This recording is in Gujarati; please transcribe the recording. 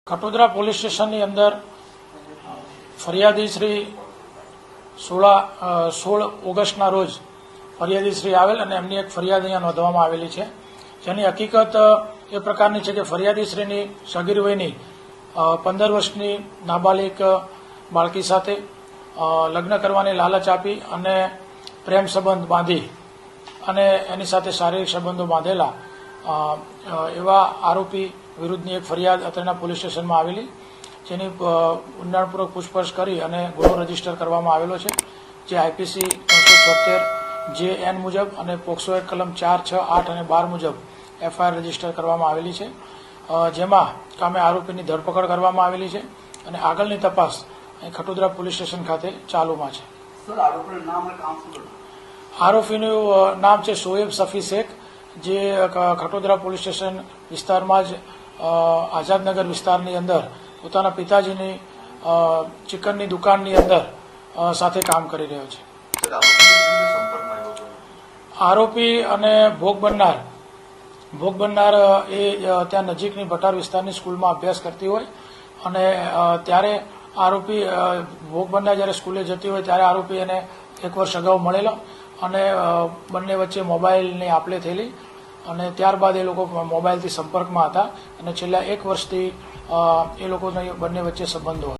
કટોદરા પોલીસ સ્ટેશનની અંદર ફરિયાદી શ્રી 16 ઓગસ્ટના રોજ ફરિયાદી શ્રી આવેલ અને એમની એક ફરિયાદ અહીંયા નોંધવામાં આવેલી છે, જેની હકીકત એ પ્રકારની છે કે ફરિયાદી શ્રીની સગીર વયની 15 વર્ષની નાબાલિગ બાળકી સાથે લગ્ન કરવાની લાલચ આપી અને પ્રેમ સંબંધ બાંધી અને એની સાથે શારીરિક સંબંધો બાંધેલા એવા આરોપી વિરુદ્ધની એક ફરિયાદ અત્રેના પોલીસ સ્ટેશનમાં આવેલી, જેની ઊંડાણપૂર્વક પૂછપરછ કરી અને ગુનો રજીસ્ટર કરવામાં આવેલો છે, જે આઈપીસી 376 JN મુજબ અને પોક્સો એક્ટ કલમ 4, 6, 8 અને 12 મુજબ એફઆઈઆર રજીસ્ટર કરવામાં આવેલી છે, જેમાં કામે આરોપીની ધરપકડ કરવામાં આવેલી છે અને આગળની તપાસ ખટોદરા પોલીસ સ્ટેશન ખાતે ચાલુમાં છે. આરોપીનું નામ છે શોએબ સફી શેખ, જે ખટોદરા પોલીસ સ્ટેશન વિસ્તારમાં જ આઝાદનગર વિસ્તારની અંદર પોતાના પિતાજીની ચિકનની દુકાનની અંદર સાથે કામ કરી રહ્યો છે. આરોપી અને ભોગ બનનાર એ ત્યાં નજીકની ભટાર વિસ્તારની સ્કૂલમાં અભ્યાસ કરતી હોય અને ત્યારે આરોપી ભોગ બનનાર જ્યારે સ્કૂલે જતી હોય ત્યારે આરોપી એને 1 વર્ષ અગાઉ મળેલો અને બંને વચ્ચે મોબાઈલની આપ-લે થયેલી અને ત્યારબાદ એ લોકો મોબાઈલથી સંપર્કમાં હતા અને છેલ્લા 1 વર્ષથી એ લોકોને બંને વચ્ચે સંબંધો હતા.